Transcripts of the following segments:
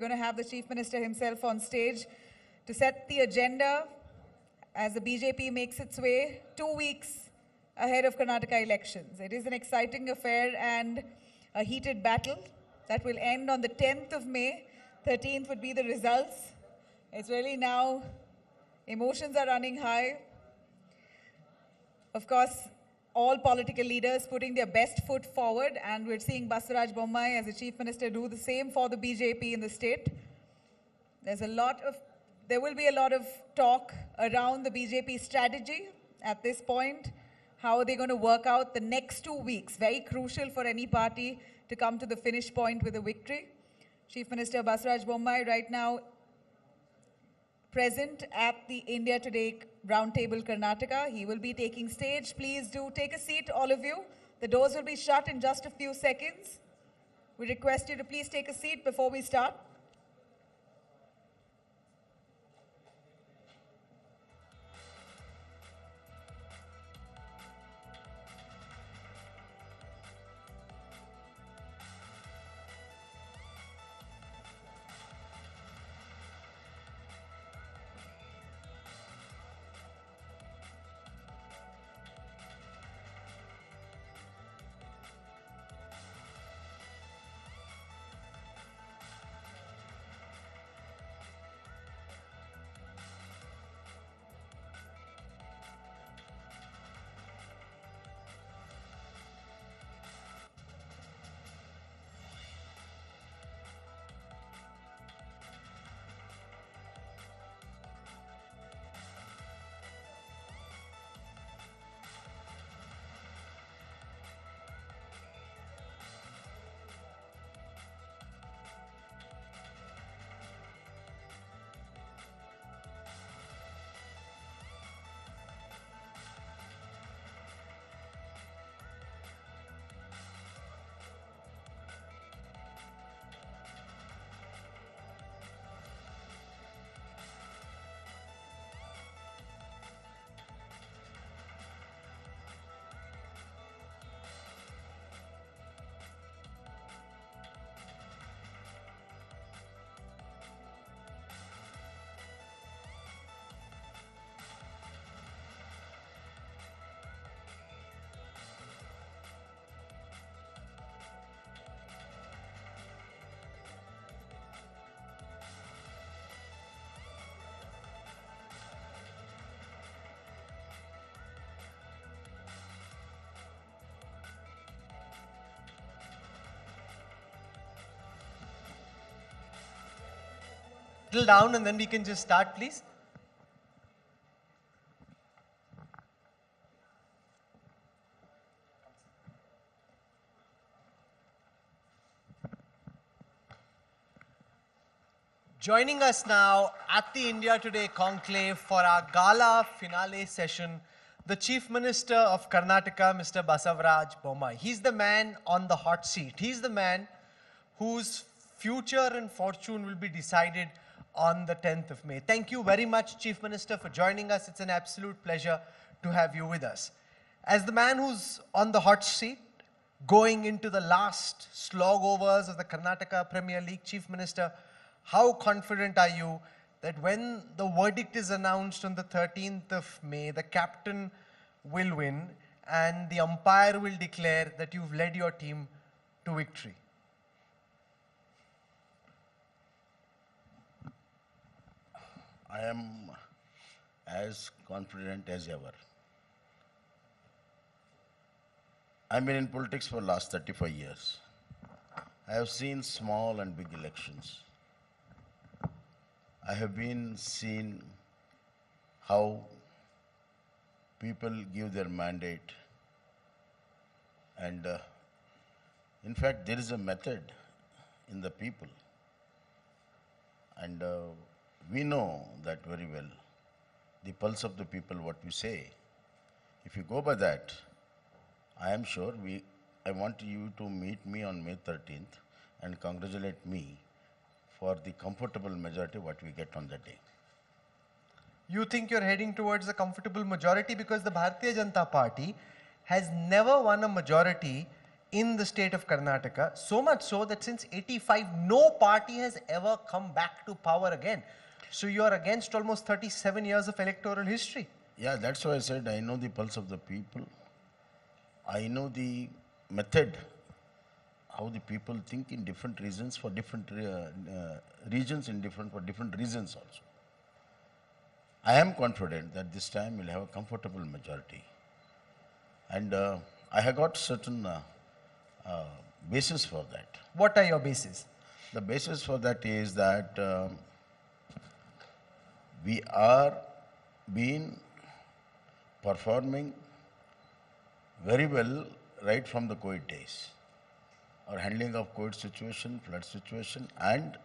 We're going to have the Chief Minister himself on stage to set the agenda as the BJP makes its way 2 weeks ahead of Karnataka elections. It is an exciting affair and a heated battle that will end on the 10th of May. 13th would be the results. It's really now, emotions are running high. Of course, all political leaders putting their best foot forward, and we're seeing Basavaraj Bommai as the Chief Minister do the same for the BJP in the state. There will be a lot of talk around the BJP strategy at this point. How are they going to work out the next 2 weeks? Very crucial for any party to come to the finish point with a victory. Chief Minister Basavaraj Bommai right now present at the India Today Roundtable Karnataka. He will be taking stage. Please do take a seat, all of you. The doors will be shut in just a few seconds. We request you to please take a seat before we start. Settle down and then we can just start, please. Joining us now at the India Today conclave for our gala finale session, the Chief Minister of Karnataka, Mr. Basavaraj Bommai. He's the man on the hot seat. He's the man whose future and fortune will be decided on the 10th of May. Thank you very much, Chief Minister, for joining us. It's an absolute pleasure to have you with us. As the man who's on the hot seat, going into the last slog overs of the Karnataka Premier League, Chief Minister, how confident are you that when the verdict is announced on the 13th of May, the captain will win and the umpire will declare that you've led your team to victory? I am as confident as ever. I've been in politics for the last 35 years. I have seen small and big elections. I have been seen how people give their mandate, and in fact there is a method in the people, and we know that very well. The pulse of the people, what we say. If you go by that, I am sure I want you to meet me on May 13th and congratulate me for the comfortable majority what we get on that day. You think you're heading towards a comfortable majority because the Bharatiya Janata Party has never won a majority in the state of Karnataka, so much so that since 85, no party has ever come back to power again. So you are against almost 37 years of electoral history. Yeah, that's why I said I know the pulse of the people. I know the method, how the people think in different regions for different regions for different reasons also. I am confident that this time we'll have a comfortable majority. And I have got certain basis for that. What are your bases? The basis for that is that we are been performing very well right from the COVID days. Our handling of COVID situation, flood situation, and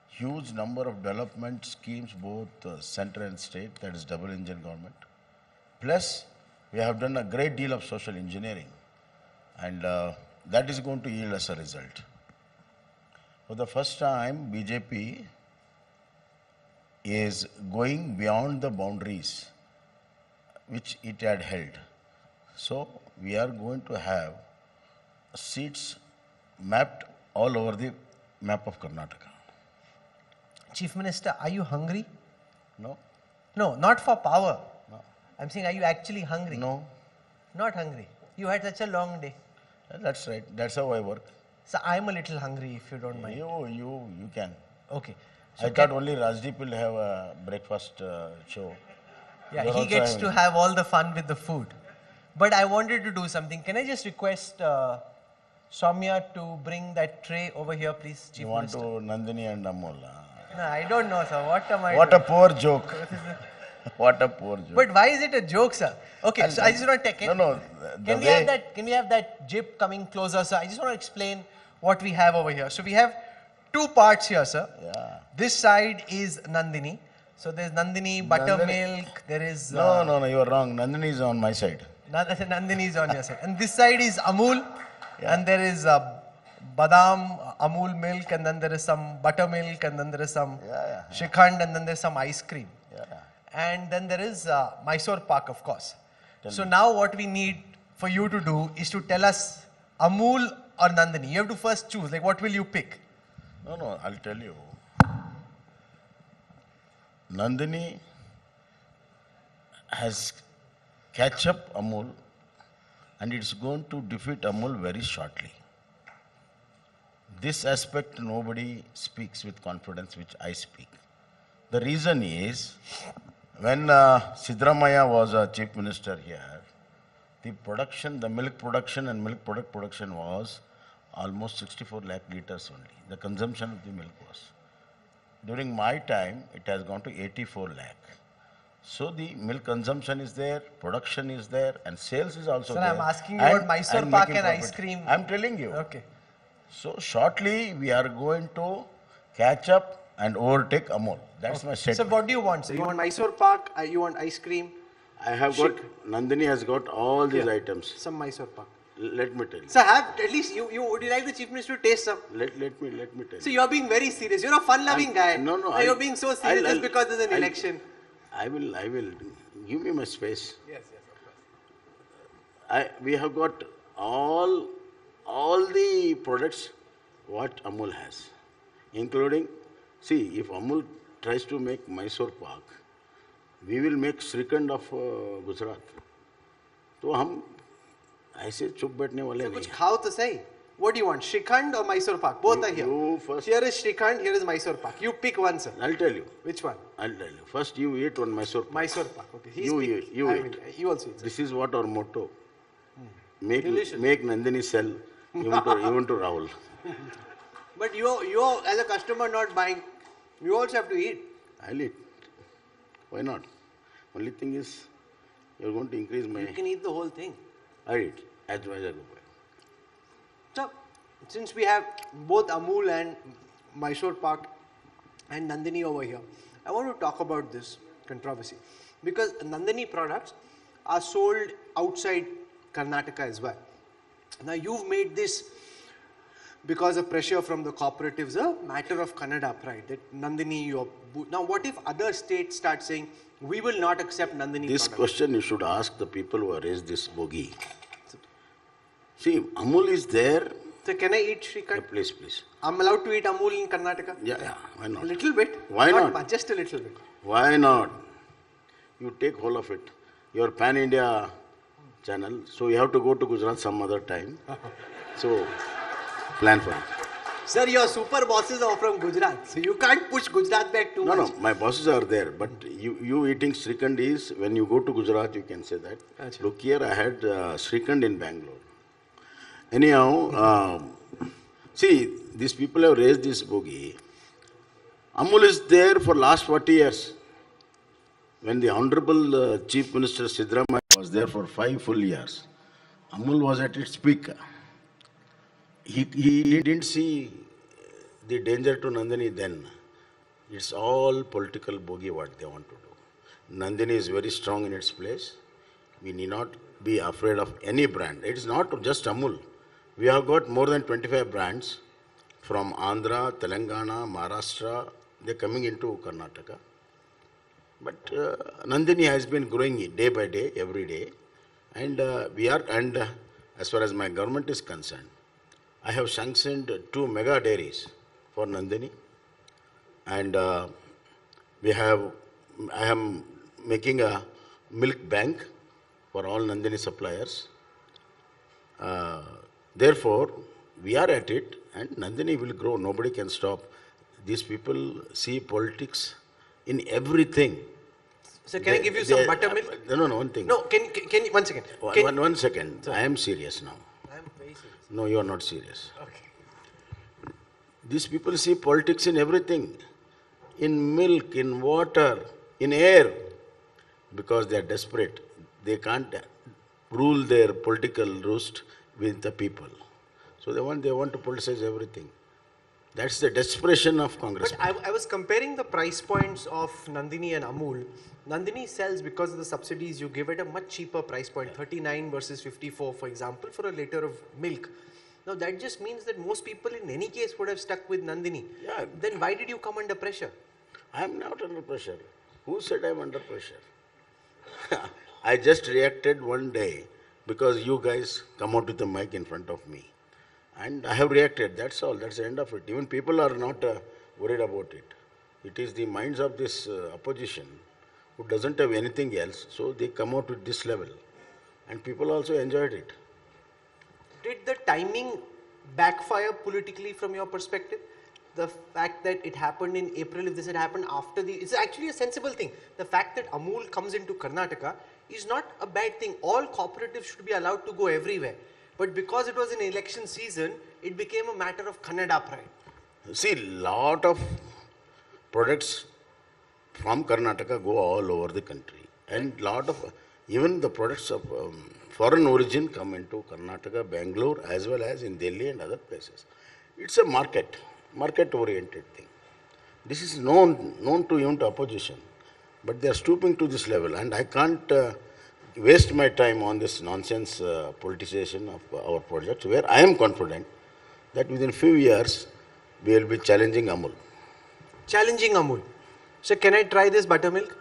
huge number of development schemes, both center and state, that is double engine government. Plus, we have done a great deal of social engineering, and that is going to yield us a result. For the first time, BJP is going beyond the boundaries which it had held. So, we are going to have seats mapped all over the map of Karnataka. Chief Minister, are you hungry? No? No, not for power. No. I'm saying, are you actually hungry? No. Not hungry. You had such a long day. That's right. That's how I work. So I'm a little hungry, if you don't mind. You can. Okay. I thought only Rajdeep will have a breakfast show. Yeah, You're he also gets having- to have all the fun with the food. But I wanted to do something. Can I just request Soumya to bring that tray over here, please, Chief You want Minister? to Nandini and Amol. No, I don't know, sir. What am I What a doing? poor joke. What a poor joke. But why is it a joke, sir? Okay, so I just want to take it. No, Can we have that? Can we have that jib coming closer, sir? I just want to explain what we have over here. So we have two parts here, sir. Yeah. This side is Nandini. So there's Nandini, buttermilk. There is No, you are wrong. Nandini is on my side. Nandini is on your side, and this side is Amul, and there is badam, Amul milk, and then there is some buttermilk, and then there is some Shrikhand, and then there's some ice cream. Yeah. And then there is Mysore Pak, of course. So now what we need for you to do is to tell us Amul or Nandini. You have to first choose, like what will you pick? No, I'll tell you. Nandini has catch up Amul, and it's going to defeat Amul very shortly. This aspect nobody speaks with confidence, which I speak. The reason is, when Siddaramaiah was a chief minister here, the milk production and milk product production was almost 64 lakh liters only. The consumption of the milk was. During my time, it has gone to 84 lakh. So the milk consumption is there, production is there, and sales is also Sir, there. I'm asking you about Mysore Pak and ice cream. I'm telling you. Okay. So shortly, we are going to catch up and overtake Amul. That's my So statement. what do you want, sir? You want Mysore Pak? You want ice cream? I have got, Nandini has got all these items. Some Mysore Pak. Let me tell you. So have at least would you like the chief minister to taste some? Let me tell So you. you're being very serious. You're a fun-loving guy. No, Now you're being so serious just because there's an election. I will. Give me my space. Yes, of course. We have got all the products what Amul has, including, see, if Amul tries to make Mysore Pak, we will make Shrikhand of Gujarat. तो हम ऐसे चुप बैठने वाले So नहीं कुछ हैं. खाओ तो सही. What do you want? Shrikhand or Mysore Pak? Both are here. You first. Here is Shrikhand, here is Mysore Pak. You pick one, sir. I'll tell you. Which one? I'll tell you. First, you eat one Mysore Pak. Mysore Pak. Okay. He's You picked. eat. You I eat. will- You also eat, sir. This is what our motto. Delicious. Make Nandini sell. Even to Rahul. But you as a customer not buying, you also have to eat. I'll eat. Why not? Only thing is, you're going to increase my. You can eat the whole thing. I eat as much as I go by. So, since we have both Amul and Mysore Pak and Nandini over here, I want to talk about this controversy. Because Nandini products are sold outside Karnataka as well. Now, you've made this, because of pressure from the cooperatives, a matter of Kannada pride. That Nandini, now what if other states start saying, we will not accept Nandini This products? question you should ask the people who have raised this bogey. See, Amul is there. So can I eat Shrikant? Yeah, please, please. I'm allowed to eat Amul in Karnataka? Yeah, why A not? little bit. Why not? Much, just a little bit. Why not? You take whole of it. Your pan-India channel, so you have to go to Gujarat some other time. So, plan for it. Sir, your super bosses are from Gujarat, so you can't push Gujarat back too No, much. no, my bosses are there, but you eating Srikhand is, when you go to Gujarat, you can say that. Achha. Look here, I had Srikhand in Bangalore. Anyhow, see, these people have raised this bogey. Amul is there for last 40 years. When the Honorable Chief Minister Siddaramaiah was there for 5 full years, Amul was at its peak. He didn't see the danger to Nandini then. It's all political bogey what they want to do. Nandini is very strong in its place. We need not be afraid of any brand. It is not just Amul. We have got more than 25 brands from Andhra, Telangana, Maharashtra. They're coming into Karnataka. But Nandini has been growing day by day, every day. And as far as my government is concerned, I have sanctioned 2 mega dairies for Nandini. And I am making a milk bank for all Nandini suppliers. Therefore, we are at it and Nandini will grow. Nobody can stop. These people see politics in everything. So can I give you some buttermilk? No, one thing. No, can you, 1 second. One second. I am serious now. I'm very serious. No, you are not serious. Okay. These people see politics in everything. In milk, in water, in air. Because they are desperate. They can't rule their political roost with the people. So they want to politicize everything. That's the desperation of Congress. But I was comparing the price points of Nandini and Amul. Nandini sells, because of the subsidies you give, at a much cheaper price point, 39 versus 54, for example, for a liter of milk. Now that just means that most people in any case would have stuck with Nandini. Yeah. Then why did you come under pressure? I am not under pressure. Who said I am under pressure? I just reacted one day because you guys come out with the mic in front of me. And I have reacted, that's all, that's the end of it. Even people are not worried about it. It is the minds of this opposition who doesn't have anything else, so they come out with this level. And people also enjoyed it. Did the timing backfire politically from your perspective? The fact that it happened in April, if this had happened after it's actually a sensible thing. The fact that Amul comes into Karnataka is not a bad thing. All cooperatives should be allowed to go everywhere. But because it was an election season, it became a matter of Kannada pride. See, lot of products from Karnataka go all over the country. And lot of, even the products of foreign origin come into Karnataka, Bangalore, as well as in Delhi and other places. It's a market-oriented thing. This is known to even to opposition. But they are stooping to this level. And I can't waste my time on this nonsense politicization of our projects, where I am confident that within few years, we will be challenging Amul. Challenging Amul. So can I try this buttermilk?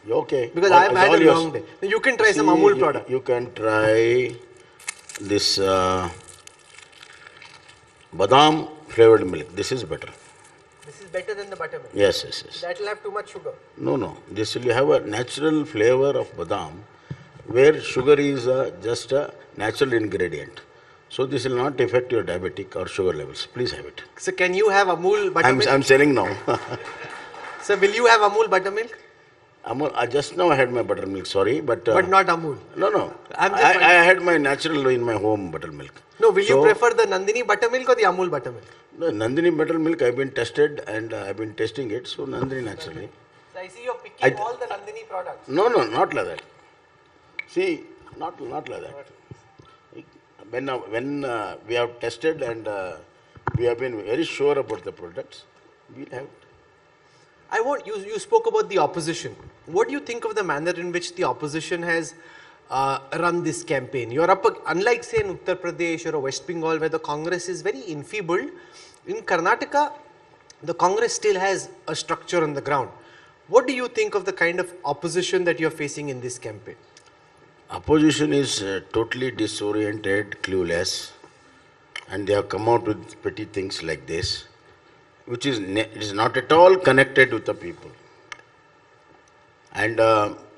Okay. Because I have had a long day. You can try some Amul product. You can try this badam flavored milk. This is better. This is better than the buttermilk? Yes. That will have too much sugar. No. This will have a natural flavor of badam, where sugar is just a natural ingredient. So this will not affect your diabetic or sugar levels. Please have it. So can you have Amul buttermilk? I'm selling now. So will you have Amul buttermilk? Amul, just now I had my buttermilk, sorry, but not Amul? No. I had my natural in my home buttermilk. No, will you prefer the Nandini buttermilk or the Amul buttermilk? The Nandini buttermilk, I've been tested and I've been testing it, so Nandini naturally. So I see you're picking all the Nandini products. No, not like that. See, not like that. When we have tested and we have been very sure about the products, we'll have it. You spoke about the opposition. What do you think of the manner in which the opposition has run this campaign? You're up, unlike say in Uttar Pradesh or West Bengal, where the Congress is very enfeebled, in Karnataka, the Congress still has a structure on the ground. What do you think of the kind of opposition that you're facing in this campaign? Opposition is totally disoriented, clueless, and they have come out with petty things like this, which is it is not at all connected with the people. And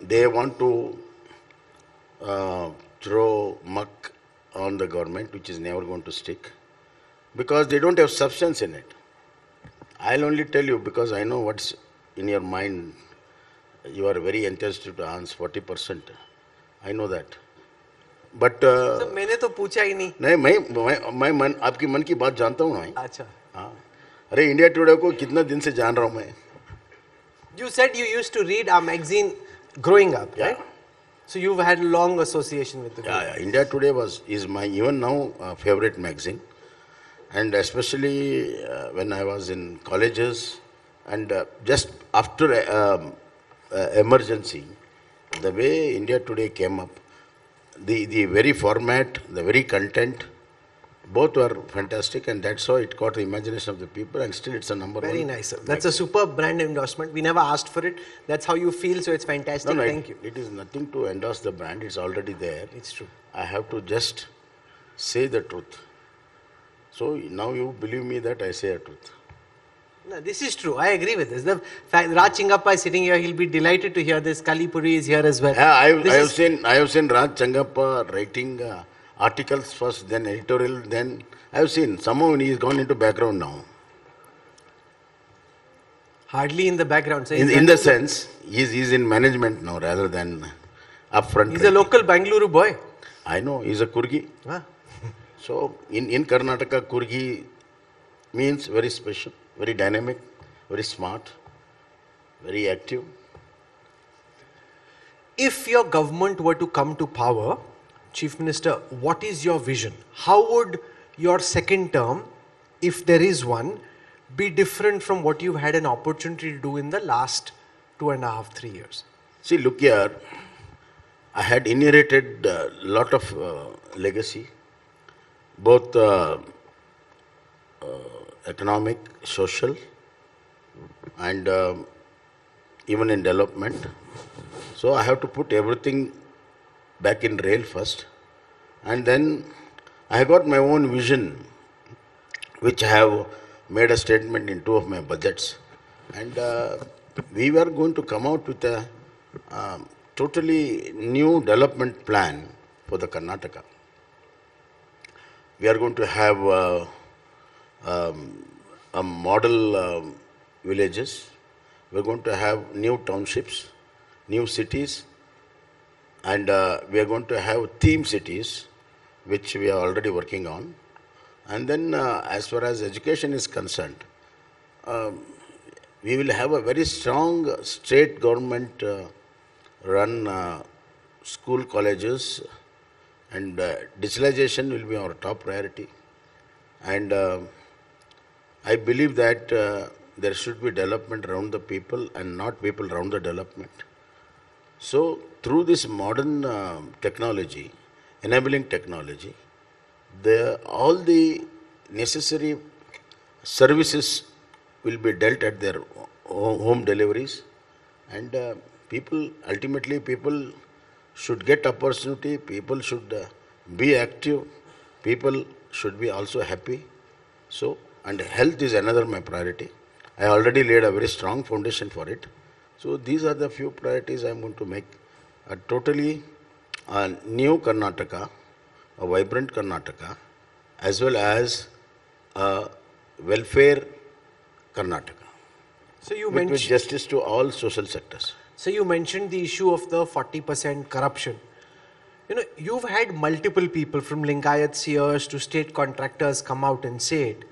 they want to uh, throw muck on the government, which is never going to stick, because they don't have substance in it. I'll only tell you because I know what's in your mind. You are very enthusiastic to answer 40%. I know that. But तो मैंने तो पूछा ही नहीं. नहीं मैं मन आपकी मन की बात जानता हूँ मैं. अच्छा. हाँ. अरे इंडिया टुडे को कितना दिन से जान रहा हूँ मैं. You said you used to read our magazine growing up, Yeah. right? So you've had a long association with the group. Yeah, India Today is my even now favorite magazine, and especially when I was in colleges and just after emergency, the way India Today came up, the very format, the very content, both were fantastic, and that's how it caught the imagination of the people, and still it's a number one. Very nice, sir. That's a superb brand endorsement. We never asked for it. That's how you feel, so it's fantastic. No, Thank you. It is nothing to endorse the brand, it's already there. It's true. I have to just say the truth. So now you believe me that I say the truth. No, this is true. I agree with this. The fact Raj Chingappa is sitting here, he'll be delighted to hear this. Kalipuri is here as well. Yeah, This I have seen Raj Changappa writing articles first, then editorial, then I have seen. Somehow he has gone into background now. Hardly in the background. So In the sense, he's in management now rather than upfront. he's a local Bangalore boy. I know, he's a Kurgi. Huh? So in Karnataka, Kurgi means very special, very dynamic, very smart, very active. If your government were to come to power, Chief Minister, what is your vision? How would your second term, if there is one, be different from what you've had an opportunity to do in the last 2.5, 3 years? See, look here, I had inherited a lot of legacy, both economic, social, and even in development. So I have to put everything back in rail first, and then I got my own vision, which I have made a statement in 2 of my budgets, and we were going to come out with a totally new development plan for the Karnataka. We are going to have a model villages. We are going to have new townships, new cities, and we are going to have theme cities, which we are already working on. And then as far as education is concerned, we will have a very strong state government run school colleges, and digitalization will be our top priority. And I believe that there should be development around the people and not people around the development. So through this modern technology, enabling technology, all the necessary services will be dealt at their home deliveries, and ultimately people should get opportunity, people should be active, people should be also happy. So, and health is another my priority. I already laid a very strong foundation for it. So these are the few priorities I am going to make. A totally new Karnataka, a vibrant Karnataka, as well as a welfare Karnataka, So you with mentioned. justice to all social sectors. So you mentioned the issue of the 40% corruption. You know, you've had multiple people from Lingayat seers to state contractors come out and say it.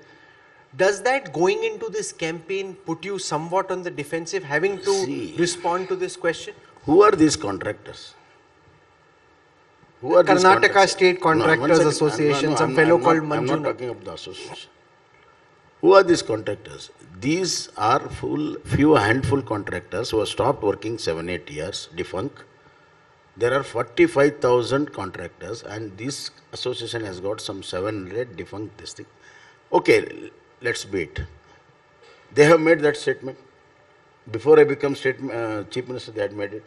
Does that going into this campaign put you somewhat on the defensive, having to See. respond to this question? Who are these contractors? Who are these Karnataka contractors? State No, one Contractors second. Association, some I'm fellow not- called I'm not Manjuna. talking of the association. Who are these contractors? These are few handful contractors who have stopped working 7-8 years, defunct. There are 45,000 contractors, and this association has got some 700 defunct this thing. Okay, let's be it. They have made that statement. Before I become Chief Minister, they had made it.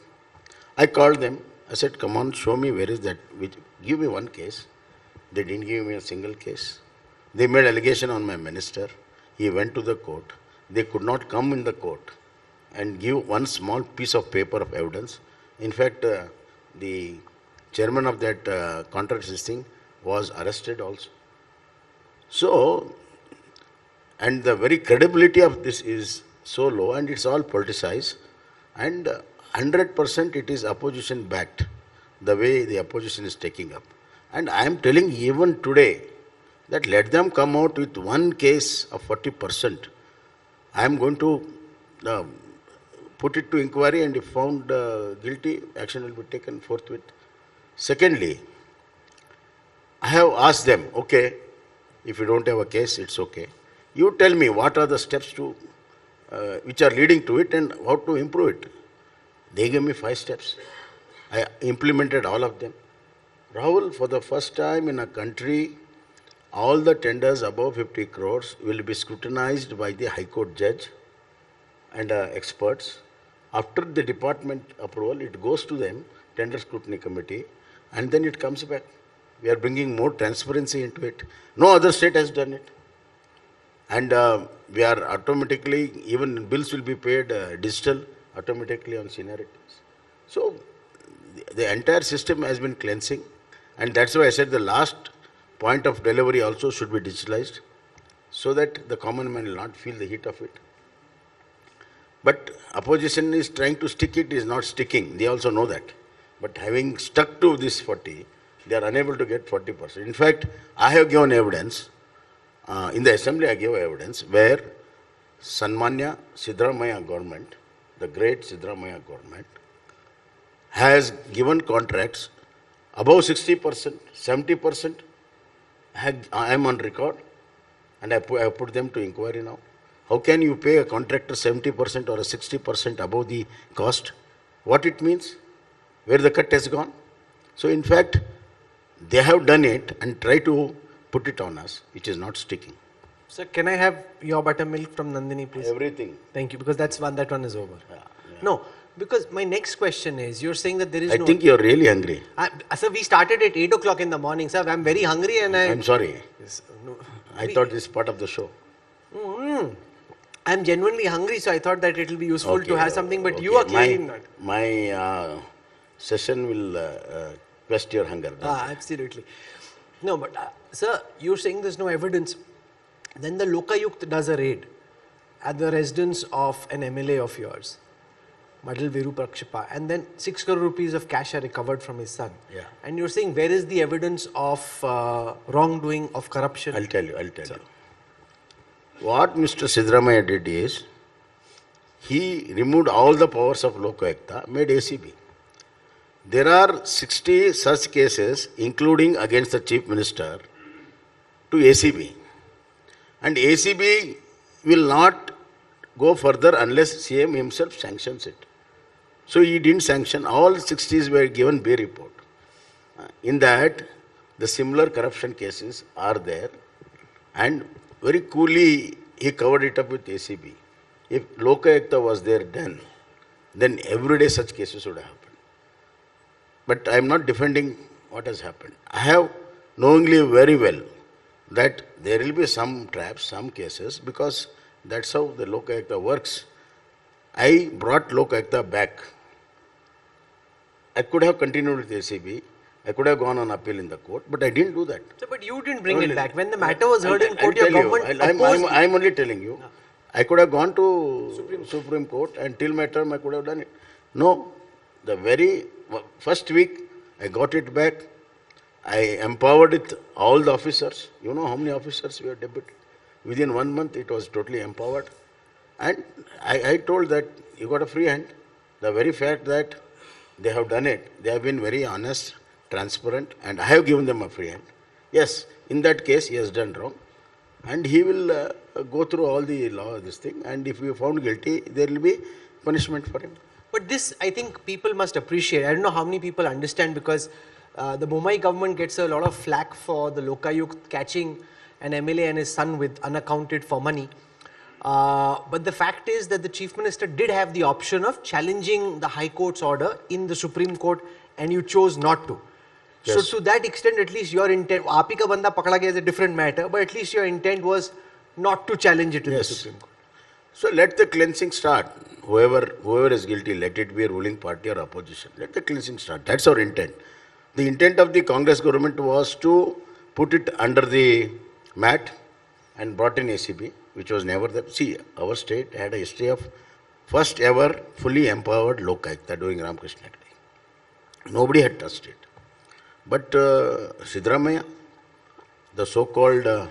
I called them. I said, come on, show me where is that. Give me one case. They didn't give me a single case. They made allegation on my minister. He went to the court. They could not come in the court and give one small piece of paper of evidence. In fact, the chairman of that contract thing was arrested also. So, and the very credibility of this is so low, and it's all politicized, and 100% it is opposition backed, the way the opposition is taking up. And I am telling even today that let them come out with one case of 40%. I am going to put it to inquiry, and if found guilty, action will be taken forthwith. Secondly, I have asked them, okay, if you don't have a case, it's okay. You tell me what are the steps to, which are leading to it and how to improve it. They gave me 5 steps. I implemented all of them. Rahul, for the first time in a country, all the tenders above 50 crores will be scrutinized by the High Court judge and experts. After the department approval, it goes to them, tender scrutiny committee, and then it comes back. We are bringing more transparency into it. No other state has done it. And we are automatically, even bills will be paid digital, automatically on seniorities. So the entire system has been cleansing, and that's why I said the last point of delivery also should be digitalized, so that the common man will not feel the heat of it. But opposition is trying to stick it, is not sticking. They also know that. But having stuck to this 40, they are unable to get 40%. In fact, I have given evidence, in the assembly I gave evidence, where Sanmanya Siddaramaiah government, the great Siddaramaiah government, has given contracts above 60%, 70%. I am on record, and I have put them to inquiry now. How can you pay a contractor 70% or a 60% above the cost? What it means? Where the cut has gone? So in fact, they have done it and try to put it on us, which is not sticking. Sir, can I have your buttermilk from Nandini, please? Everything. Thank you, because that one is over. Yeah. No, because my next question is, you're saying that there is I think you're really hungry. Sir, we started at 8 o'clock in the morning, sir. I'm very hungry and I'm sorry. Yes, no, I thought this is part of the show. I'm genuinely hungry, so I thought that it will be useful to have something, but you okay. are clearly not. My session will quest your hunger. Absolutely. No, but sir, you're saying there's no evidence. Then the Lokayukt does a raid at the residence of an MLA of yours, Madal Virupakshipa, and then 6 crore rupees of cash are recovered from his son. Yeah. And you're saying, where is the evidence of wrongdoing, of corruption? I'll tell you. What Mr. Siddaramaiah did is, he removed all the powers of Lokayukta, made ACB. There are 60 such cases, including against the Chief Minister, to ACB. And ACB will not go further unless CM himself sanctions it. So he didn't sanction. All 60s were given B report. In that, the similar corruption cases are there, and very coolly he covered it up with ACB. If Lokayukta was there then every day such cases would have happened. But I am not defending what has happened. I have knowingly very well that there will be some traps, some cases, because that's how the Lokayukta works. I brought Lokayukta back. I could have continued with ACB. I could have gone on appeal in the court, but I didn't do that. So, but you didn't bring it back. When the matter was heard in court, your government I'm only telling you. I could have gone to Supreme Court, and till my term I could have done it. No, the very first week I got it back. I empowered it, all the officers. You know how many officers we have debuted? Within 1 month it was totally empowered. And I told that you got a free hand. The very fact that they have done it, they have been very honest, transparent, and I have given them a free hand. Yes, in that case he has done wrong, and he will go through all the law, this thing, and if we are found guilty, there will be punishment for him. But this, I think people must appreciate. I don't know how many people understand, because the Bommai government gets a lot of flack for the Lokayukt catching an MLA and his son with unaccounted for money. But the fact is that the Chief Minister did have the option of challenging the High Court's order in the Supreme Court and you chose not to. Yes. So to that extent, at least your intent, aapi ka banda pakda gaya is a different matter, but at least your intent was not to challenge it in the Yes. Supreme Court. So let the cleansing start. Whoever is guilty, let it be a ruling party or opposition. Let the cleansing start. That's our intent. The intent of the Congress government was to put it under the mat and brought in ACB, which was never there. See, our state had a history of first ever fully empowered Lokayukta during Ramakrishna Act. Nobody had touched it. But Siddaramaiah, the so-called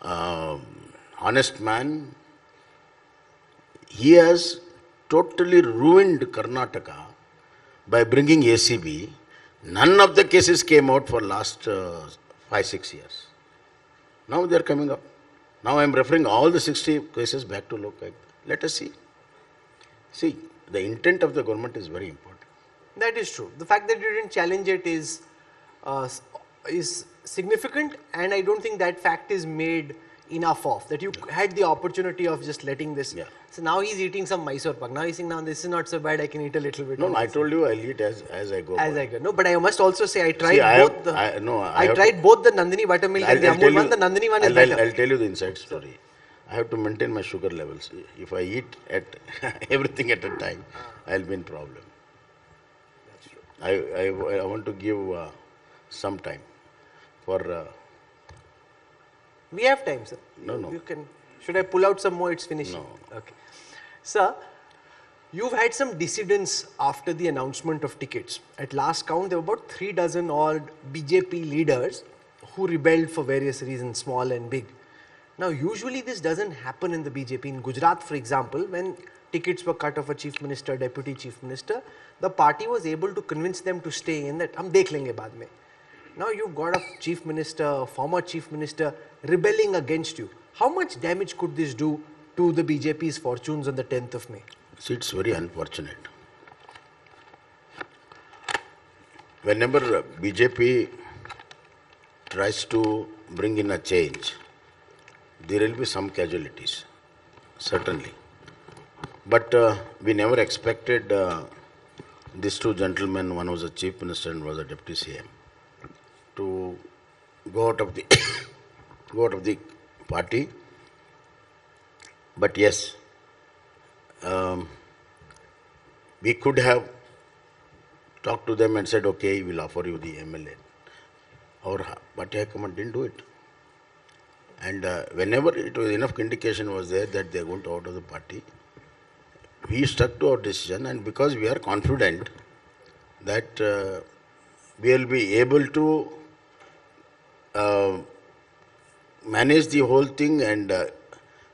honest man, he has totally ruined Karnataka by bringing ACB. None of the cases came out for last 5-6 years. Now they are coming up. Now I am referring all the 60 cases back to Lokayukta. Let us see. See, the intent of the government is very important. That is true. The fact that you didn't challenge it is significant, and I don't think that fact is made enough of, that you had the opportunity of just letting this. Yeah. So now he's eating some Mysore pak. Now he's saying, now this is not so bad, I can eat a little bit. No, of no, I this." told you I'll eat as I go. As I go. No, but I must also say I tried See, I both have- the. I- no, I I have tried both the Nandini buttermilk and the Amul one. The Nandini one is better. I'll tell you the inside story. I have to maintain my sugar levels. If I eat at everything at a time, I'll be in problem. I want to give some time for. We have time, sir. No, no. You can. Should I pull out some more? It's finishing. No. Okay. Sir, you've had some dissidence after the announcement of tickets. At last count, there were about 36 odd BJP leaders who rebelled for various reasons, small and big. Now, usually this doesn't happen in the BJP. In Gujarat, for example, when tickets were cut off a chief minister, deputy chief minister, the party was able to convince them to stay in that. Hum dekh lenge baad mein. Now you've got a chief minister, former chief minister, rebelling against you. How much damage could this do to the BJP's fortunes on the 10th of May? See, it's very unfortunate. Whenever BJP tries to bring in a change, there will be some casualties, certainly. But we never expected these two gentlemen, one was a chief minister and was a deputy CM, to go out of the go out of the party. But yes, we could have talked to them and said, okay, we'll offer you the MLA. Our party high command didn't do it. And whenever it was enough indication was there that they are going to out of the party, we stuck to our decision, and because we are confident that we will be able to manage the whole thing, and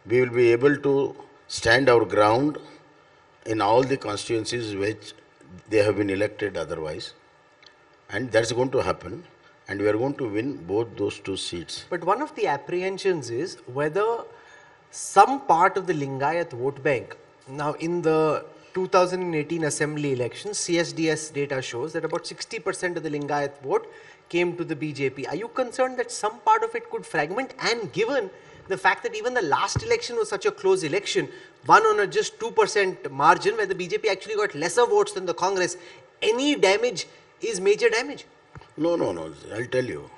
we will be able to stand our ground in all the constituencies which they have been elected otherwise, and that's going to happen, and we are going to win both those two seats. But one of the apprehensions is whether some part of the Lingayat vote bank, now in the 2018 assembly elections, CSDS data shows that about 60% of the Lingayat vote came to the BJP. Are you concerned that some part of it could fragment? And given the fact that even the last election was such a close election, won on a just 2% margin, where the BJP actually got lesser votes than the Congress, any damage is major damage? No, I'll tell you.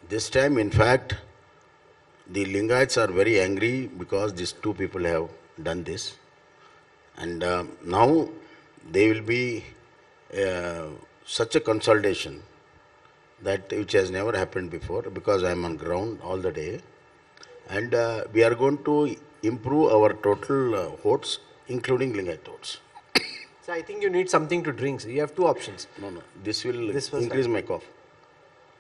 This time, in fact, the Lingayats are very angry because these two people have done this. And now there will be such a consolidation that which has never happened before, because I am on ground all the day. And we are going to improve our total votes, including Lingayat votes. So I think you need something to drink. So you have two options. No, this will This was increase my cough.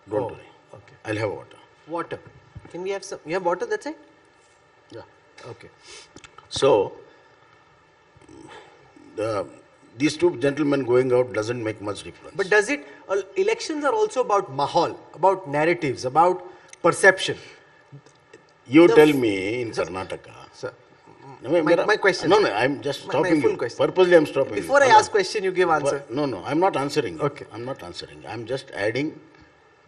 Don't worry. Okay. I'll have water. Water. Can we have some? You have water, that's it? Yeah. Okay. So, these two gentlemen going out doesn't make much difference. But does it, elections are also about mahal, about narratives, about perception. You the tell me in Karnataka. Sir, No, my question. No, I'm just My stopping full you. question. Purposely I'm stopping you. Before I ask question, you give answer. No, I'm not answering. Okay. I'm not answering. I'm just adding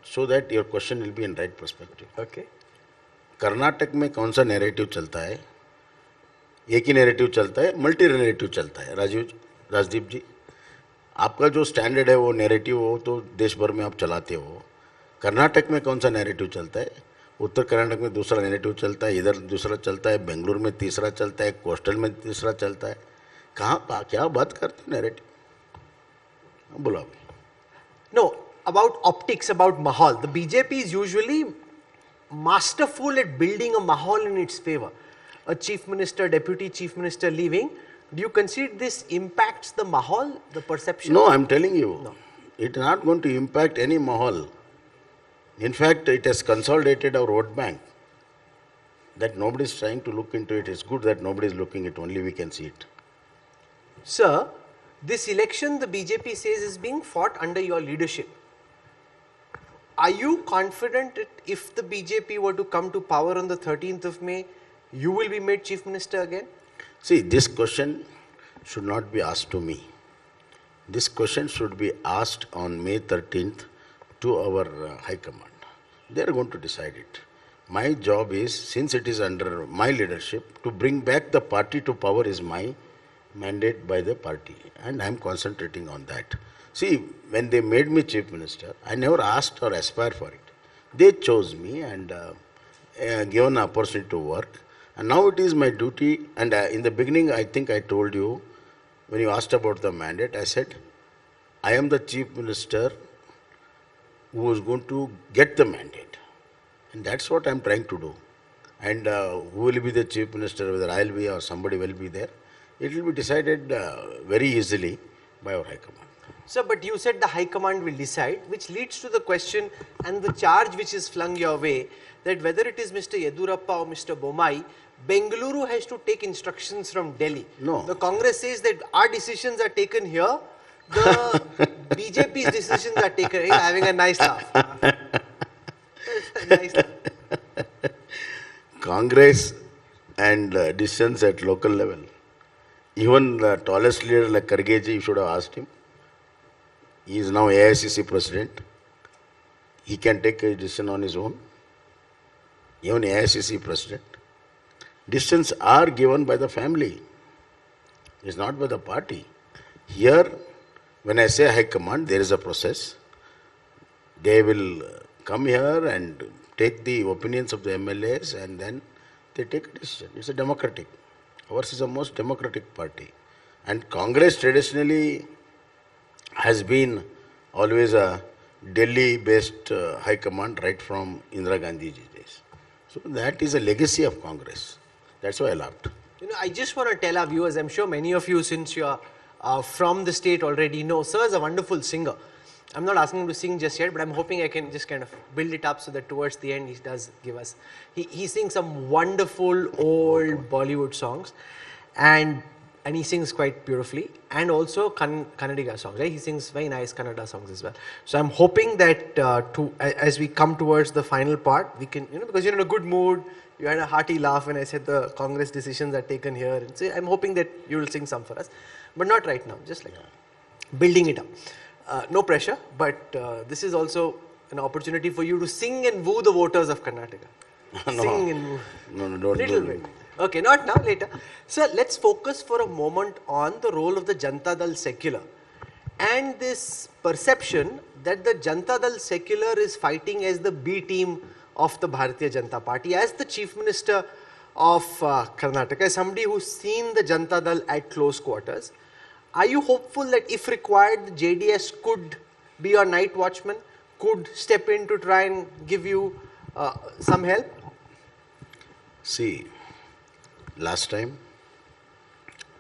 so that your question will be in right perspective. Okay. Karnataka में कौन सा narrative चलता है? एक ही narrative चलता है, multi narrative चलता है, राजदीप जी. आपका जो स्टैंडर्ड है वो नैरेटिव हो तो देश भर में आप चलाते हो. कर्नाटक में कौन सा नैरेटिव चलता है? उत्तर कर्नाटक में दूसरा नैरेटिव चलता है, इधर दूसरा चलता है, बेंगलुरु में तीसरा चलता है, कोस्टल में तीसरा चलता है. कहाँ क्या बात करते हो नैरेटिव? बोलो अभी. No, about optics, about mahal. The BJP is usually masterful at building a mahal in its favor. A chief minister, deputy chief minister leaving. Do you consider this impacts the mahal, the perception? No, I'm telling you, No. it is not going to impact any mahal. In fact, it has consolidated our vote bank. That nobody is trying to look into it. It's good that nobody is looking it. Only we can see it. Sir, this election the BJP says is being fought under your leadership. Are you confident that if the BJP were to come to power on the 13th of May, you will be made chief minister again? See, this question should not be asked to me. This question should be asked on May 13th to our High Command. They are going to decide it. My job is, since it is under my leadership, to bring back the party to power is my mandate by the party, and I am concentrating on that. See, when they made me chief minister, I never asked or aspired for it. They chose me and given an opportunity to work. And now it is my duty, and in the beginning I think I told you, when you asked about the mandate, I said, I am the chief minister who is going to get the mandate. And that's what I am trying to do. And who will be the chief minister, whether I will be or somebody will be there, it will be decided very easily by our High Command. Sir, but you said the High Command will decide, which leads to the question and the charge which is flung your way, that whether it is Mr. Yedurappa or Mr. Bommai, Bengaluru has to take instructions from Delhi. No. The Congress says that our decisions are taken here, the BJP's decisions are taken. You're having a nice laugh. Nice laugh. Congress and decisions at local level. Even the tallest leader like Kharge, you should have asked him. He is now AICC president. He can take a decision on his own. Even AICC president. Decisions are given by the family. It's not by the party. Here, when I say High Command, there is a process. They will come here and take the opinions of the MLAs and then they take a decision. It's a democratic. Ours is the most democratic party. And Congress traditionally has been always a Delhi-based High Command right from Indira Gandhi's days. So that is a legacy of Congress. That's why I laughed. You know, I just want to tell our viewers, I'm sure many of you, since you are from the state already know, sir is a wonderful singer. I'm not asking him to sing just yet, but I'm hoping I can just kind of build it up so that towards the end he does give us. He sings some wonderful old Bollywood songs, and he sings quite beautifully, and also Kannadiga songs, right? He sings very nice Kannada songs as well. So I'm hoping that as we come towards the final part, we can, because you're in a good mood, you had a hearty laugh when I said the Congress decisions are taken here. And so I'm hoping that you will sing some for us, but not right now, just like building it up. No pressure, but this is also an opportunity for you to sing and woo the voters of Karnataka. No. Sing and woo. No, don't Little do bit. it. Okay, not now, later. Sir, let's focus for a moment on the role of the Janata Dal Secular and this perception that the Janata Dal Secular is fighting as the B team of the Bharatiya Janata Party. As the Chief Minister of Karnataka, as somebody who's seen the Janata Dal at close quarters, are you hopeful that if required, the JDS could be your night watchman, could step in to try and give you some help? See, last time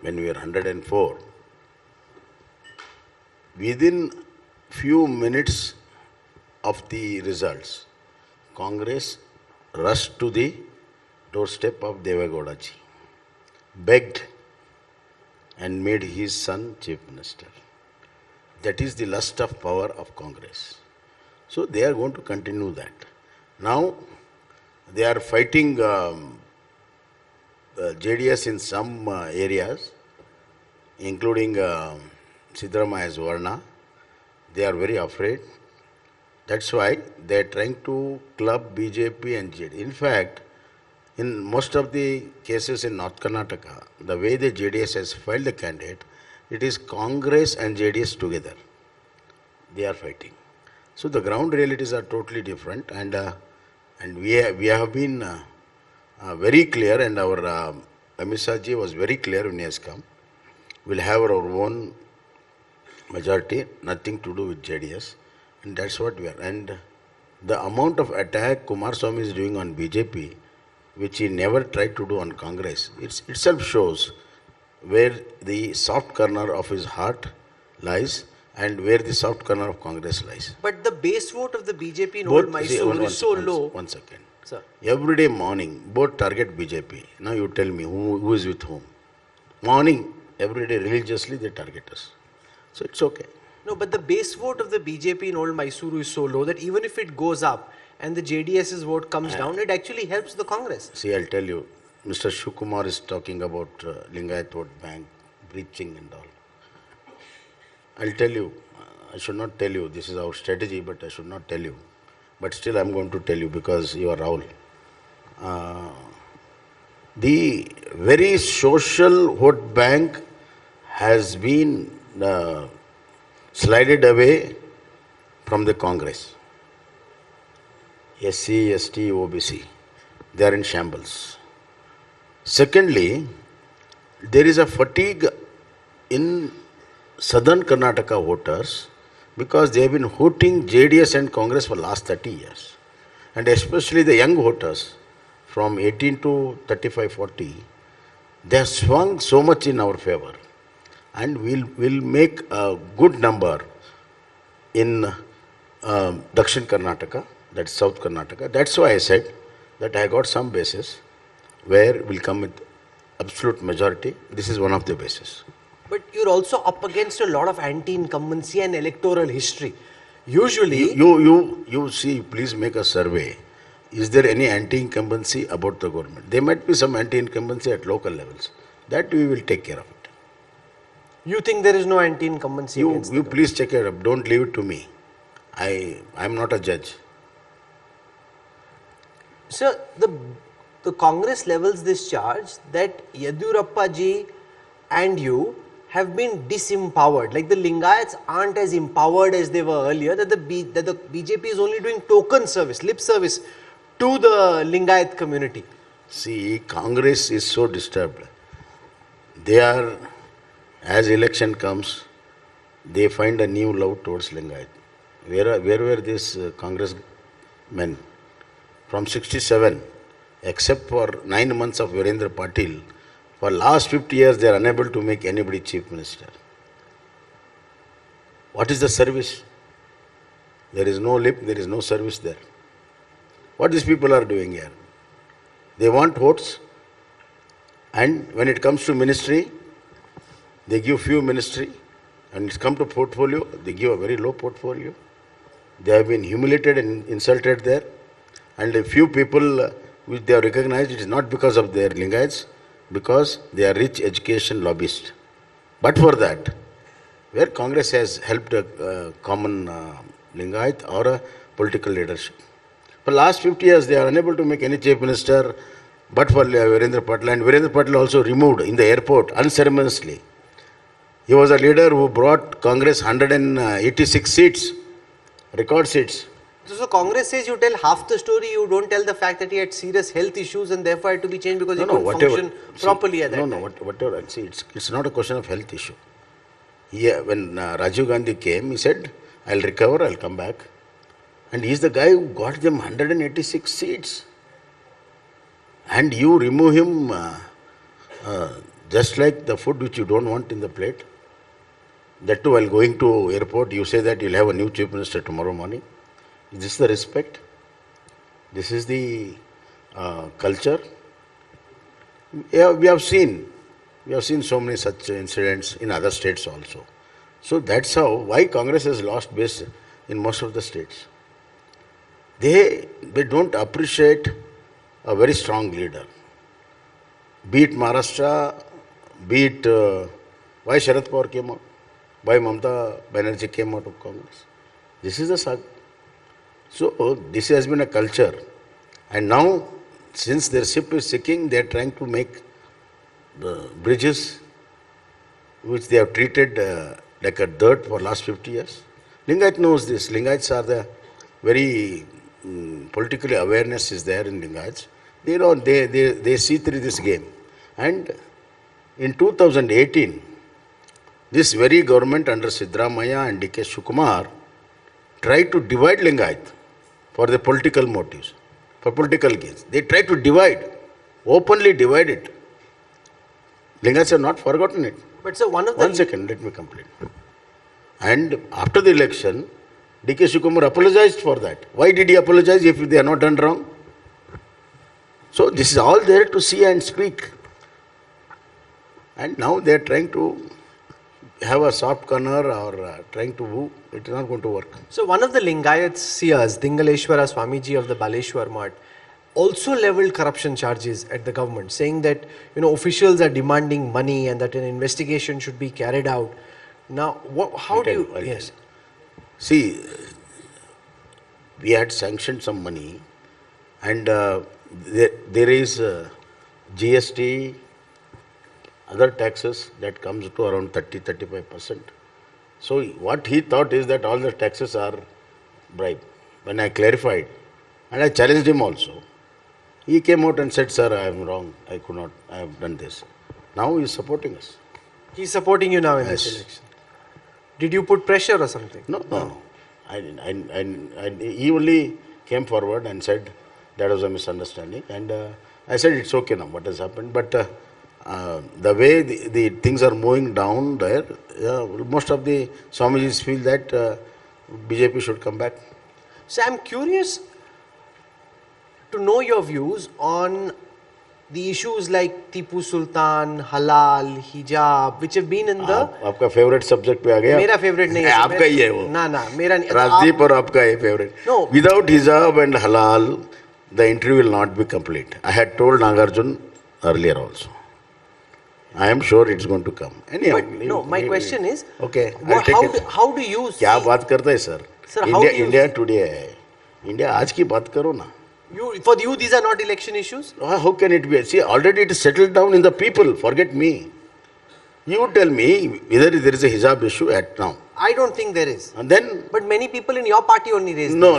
when we were 104, within few minutes of the results, Congress rushed to the doorstep of Devagowda ji, begged and made his son chief minister. That is the lust of power of Congress. So they are going to continue that. Now they are fighting JDS in some areas, including Siddaramaiah's Varna. They are very afraid. That's why they are trying to club BJP and JDS. In fact, in most of the cases in North Karnataka, the way the JDS has filed the candidate, it is Congress and JDS together. They are fighting. So the ground realities are totally different, and we have been very clear, and our Amit Shah ji was very clear when he has come. We'll have our own majority, nothing to do with JDS, and that's what we are. And the amount of attack Kumaraswamy is doing on BJP, which he never tried to do on Congress, it itself shows where the soft corner of his heart lies and where the soft corner of Congress lies. But the base vote of the BJP in old Mysore is so low. One second. Sir. Every day morning, both target BJP. Now you tell me who is with whom. Morning, every day religiously they target us. So it's okay. No, but the base vote of the BJP in old Mysore is so low that even if it goes up and the JDS's vote comes down, it actually helps the Congress. See, I'll tell you, Mr. Shivakumar is talking about Lingayat vote bank, breaching and all. I'll tell you, I should not tell you, this is our strategy, but I should not tell you. But still I'm going to tell you because you are Rahul. The very social vote bank has been slided away from the Congress. SC, ST, OBC, they are in shambles. Secondly, there is a fatigue in southern Karnataka voters because they have been voting JDS and Congress for last 30 years. And especially the young voters from 18 to 35, 40, they have swung so much in our favor. And we'll make a good number in Dakshin Karnataka, that's South Karnataka. That's why I said that I got some bases where we'll come with absolute majority. This is one of the bases. But you're also up against a lot of anti-incumbency and electoral history. Usually... You see, please make a survey. Is there any anti-incumbency about the government? There might be some anti-incumbency at local levels. That we will take care of it. You think there is no anti-incumbency against You please check it up. Don't leave it to me. I'm not a judge. Sir, the Congress levels this charge that Yediyurappa ji and you have been disempowered. Like the Lingayats aren't as empowered as they were earlier, that the BJP is only doing token service, lip service to the Lingayat community. See, Congress is so disturbed. They are, as election comes, they find a new love towards Lingayat. Where were these Congress men? From 67, except for 9 months of Virendra Patil, for last 50 years they are unable to make anybody chief minister. What is the service? There is no lip, there is no service there. What these people are doing here? They want votes, and when it comes to ministry, they give few ministry, and it's come to portfolio, they give a very low portfolio. They have been humiliated and insulted there, and a few people which they have recognized, it is not because of their Lingayats, because they are rich education lobbyists. But for that, where Congress has helped a common Lingayat or a political leadership. For last 50 years, they are unable to make any chief minister, but for Virendra Patil, and Virendra Patil also removed in the airport unceremoniously. He was a leader who brought Congress 186 seats, record seats. So Congress says you tell half the story, you don't tell the fact that he had serious health issues and therefore had to be changed because he couldn't function properly at that time. Whatever. See, it's not a question of health issue. When Rajiv Gandhi came, he said, I'll recover, I'll come back. And he's the guy who got them 186 seats. And you remove him just like the food which you don't want in the plate. That too, while going to airport, you say that you'll have a new chief minister tomorrow morning. Is this the respect? This is the culture? Yeah, we have seen so many such incidents in other states also. So that's why Congress has lost base in most of the states. They don't appreciate a very strong leader. Be it Maharashtra, be it why Sharad Pawar came out, why Mamata Banerjee came out of Congress. This is the saga. So this has been a culture, and now since their ship is sinking, they are trying to make the bridges which they have treated like a dirt for last 50 years. Lingayat knows this. Lingayats are the very politically awareness is there in Lingayats. They know, they see through this game. And in 2018, this very government under Siddaramaiah and D.K. Shivakumar tried to divide Lingayat for the political motives, for political gains. They tried to divide, openly divide it. Lingayats have not forgotten it. But so one of the... One second, let me complete. And after the election, D.K. Shivakumar apologized for that. Why did he apologize if they are not done wrong? So this is all there to see and speak. And now they are trying to have a soft corner or trying to woo. It is not going to work. So one of the Lingayat seers, Dingaleshwara Swamiji of the Baleshwar Math, also leveled corruption charges at the government, saying that officials are demanding money and that an investigation should be carried out. Now, how do you? Yes. See, we had sanctioned some money, and there is GST, other taxes that comes to around 30-35%. So what he thought is that all the taxes are bribe. When I clarified, and I challenged him also, he came out and said, "Sir, I am wrong. I could not. I have done this." Now he is supporting us. He's supporting you now in this election. Did you put pressure or something? No. He only came forward and said that was a misunderstanding, and I said it's okay now. What has happened, but the way the things are moving down there, most of the Swamijis feel that BJP should come back. So I'm curious to know your views on the issues like Tipu Sultan, halal, hijab, which have been in the... आपका favorite subject पे आ गया? मेरा favorite नहीं है. आपका ही है वो. ना मेरा नहीं. राजदीप और आपका है favorite. No. Without hijab and halal, the interview will not be complete. I had told Nagarjun earlier also. I am sure it's going to come. Anyhow, But my question is, okay, I'll take it. How do you see... क्या बात करते हैं sir? Sir, how do you India today है. India आज की बात करो ना. For you, these are not election issues? How can it be? See, already it is settled down in the people. Forget me. You tell me whether there is a hijab issue at now. I don't think there is. And then... But many people in your party only raised No.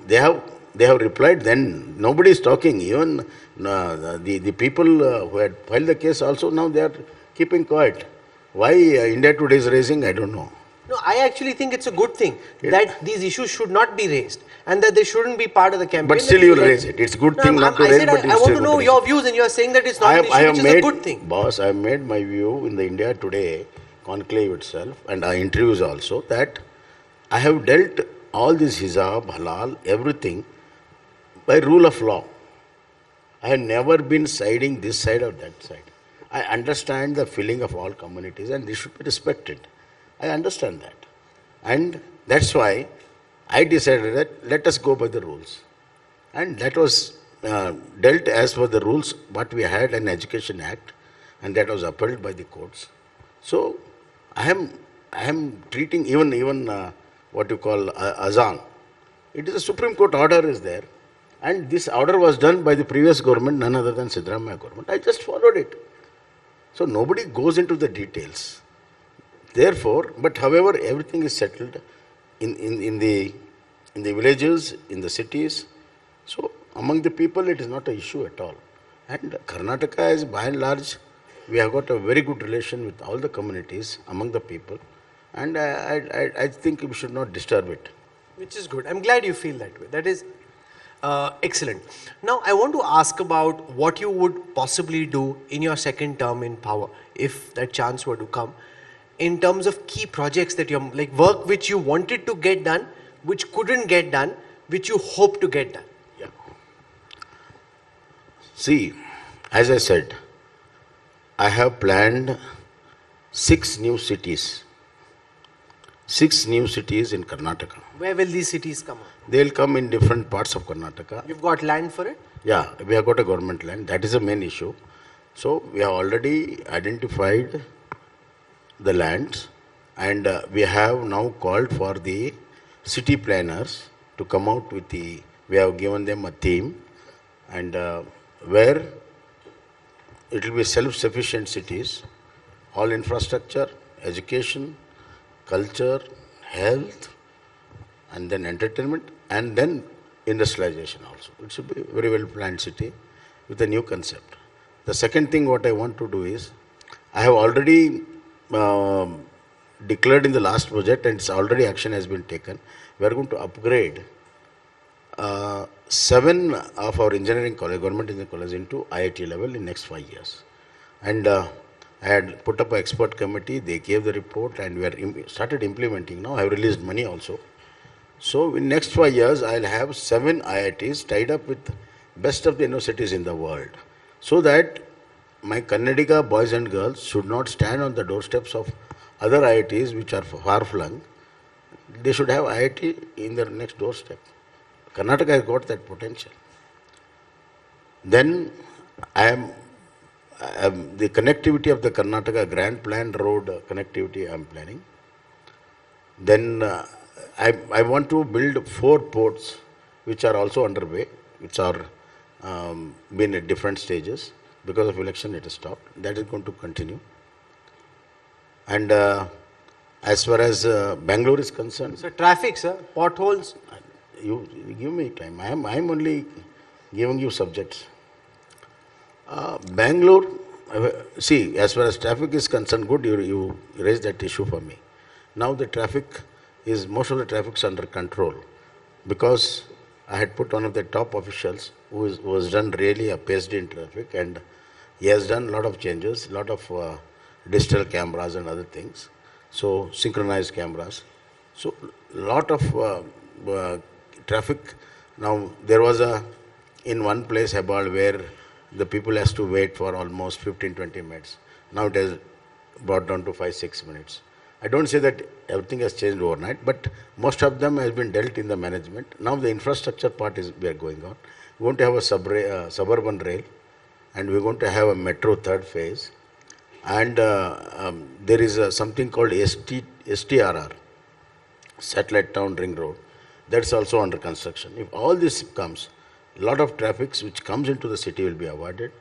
They have replied then. Nobody is talking. Even the people who had filed the case also, now they are keeping quiet. Why India Today is raising, I don't know. No, I actually think it's a good thing that these issues should not be raised and that they shouldn't be part of the campaign. But still you will raise it. It's a good thing not to raise, but I want to know your views and you are saying that it's not an issue, which is a good thing. Boss, I have made my view in the India Today conclave itself and our interviews also that I have dealt all this hijab, halal, everything by rule of law. I have never been siding this side or that side. I understand the feeling of all communities and they should be respected. I understand that. And that's why I decided that let us go by the rules. And that was dealt as per the rules what we had in Education Act and that was upheld by the courts. So I am treating even what you call Azan. It is a Supreme Court order is there. And this order was done by the previous government, none other than Siddaramaiah government. I just followed it. So nobody goes into the details. Therefore, but however, everything is settled in the villages, in the cities. So among the people, it is not an issue at all. And Karnataka is by and large, we have got a very good relation with all the communities among the people. And I think we should not disturb it. Which is good. I'm glad you feel that way. That is excellent. Now, I want to ask about what you would possibly do in your second term in power, if that chance were to come, in terms of key projects that you're, like work which you wanted to get done, which couldn't get done, which you hope to get done. Yeah. See, as I said, I have planned 6 new cities. 6 new cities in Karnataka. Where will these cities come up? They will come in different parts of Karnataka. You've got land for it? Yeah, we have got a government land. That is the main issue. So we have already identified the lands and we have now called for the city planners to come out with we have given them a theme and where it will be self-sufficient cities all infrastructure, education, culture, health, and then entertainment, and then industrialization also. It should be a very well planned city with a new concept. The second thing what I want to do is, I have already declared in the last budget, and it's already action has been taken. We are going to upgrade 7 of our engineering college, government engineering college, into IIT level in next 5 years. And I had put up an expert committee, they gave the report, and we are started implementing now. I have released money also. So in next 5 years, I'll have 7 IITs tied up with best of the universities in the world, so that my Karnataka boys and girls should not stand on the doorsteps of other IITs which are far-flung. They should have IIT in their next doorstep. Karnataka has got that potential. Then the connectivity of the Karnataka Grand Plan Road connectivity I am planning. Then I want to build 4 ports which are also underway, which are been at different stages. Because of election it has stopped. That is going to continue. And as far as Bangalore is concerned... So traffic, sir, potholes. You give me time. I am only giving you subjects. Bangalore, see, as far as traffic is concerned, good, you raised that issue for me. Now the traffic is, most of the traffic is under control, because I had put one of the top officials who was done really a PhD in traffic, and he has done a lot of changes, a lot of digital cameras and other things, so synchronized cameras. So a lot of traffic. Now there was in one place, Hebal, where the people has to wait for almost 15-20 minutes. Now it has brought down to 5-6 minutes. I don't say that everything has changed overnight, but most of them has been dealt in the management. Now the infrastructure part is we are going on. We're going to have a suburban rail, and we're going to have a metro 3rd phase. And there is something called STRR, Satellite Town Ring Road. That's also under construction. If all this comes, a lot of traffic which comes into the city will be avoided.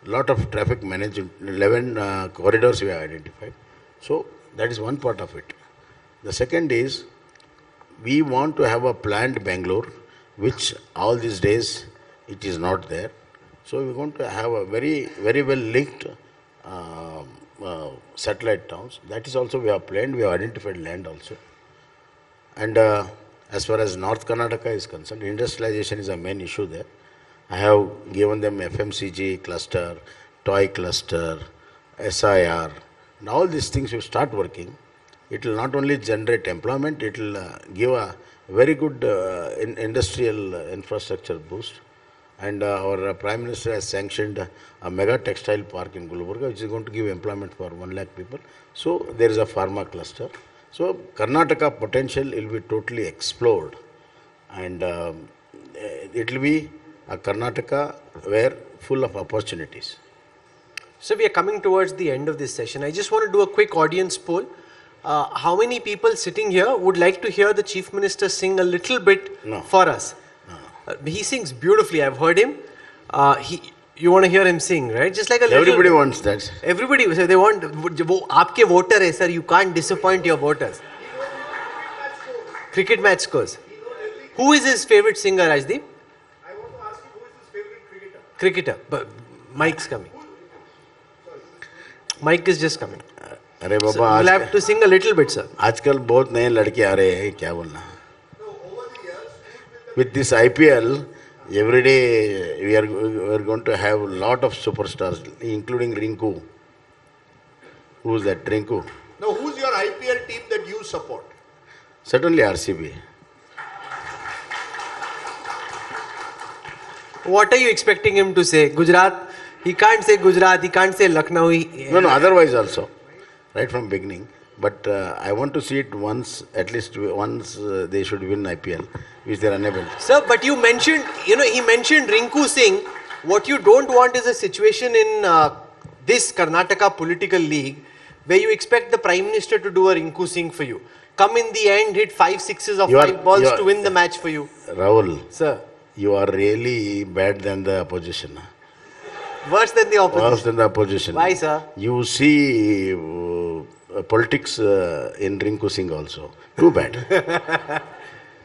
A lot of traffic management, 11 corridors we have identified. So that is one part of it. The second is, we want to have a planned Bangalore, which all these days it is not there. So we're going to have a very, very well linked satellite towns. That is also we have planned, we have identified land also. And as far as North Karnataka is concerned, industrialization is a main issue there. I have given them FMCG cluster, toy cluster, SIR, and all these things will start working. It will not only generate employment, it will give a very good industrial infrastructure boost. And our Prime Minister has sanctioned a mega textile park in Gulbarga, which is going to give employment for 1 lakh people. So there is a pharma cluster. So Karnataka potential will be totally explored, and it will be a Karnataka where full of opportunities. So we are coming towards the end of this session. I just want to do a quick audience poll. How many people sitting here would like to hear the Chief Minister sing a little bit for us? He sings beautifully. I've heard him. You want to hear him sing, right? Just like a little. Everybody wants that. Everybody, so they want. Aapke voter hai, sir. You can't disappoint your voters. Cricket match scores. Who is his favorite singer, Rajdeep? I want to ask you, who is his favorite cricketer? Cricketer. But Mike's coming. Mike is just coming. अरे So Baba, you'll have to sing a little bit, sir. आजकल बहुत नए लड़के आ रहे हैं, क्या बोलना? With this IPL, every day we are going to have a lot of superstars, including Rinku. Who's that, Rinku? Now, who's your IPL team that you support? Certainly RCB. What are you expecting him to say? Gujarat? He can't say Gujarat. He can't say Lucknow. No, otherwise also, right from beginning. But I want to see it once, at least once they should win IPL, which they are unable to. Sir, but you mentioned, he mentioned Rinku Singh. What you don't want is a situation in this Karnataka political league where you expect the Prime Minister to do a Rinku Singh for you. Come in the end, hit 5 sixes or 5 balls to win the match for you. Rahul, Sir. You are really bad than the opposition. Worse than the opposition. Worse than the opposition. Why, sir? You see politics in Rinku Singh also. Too bad.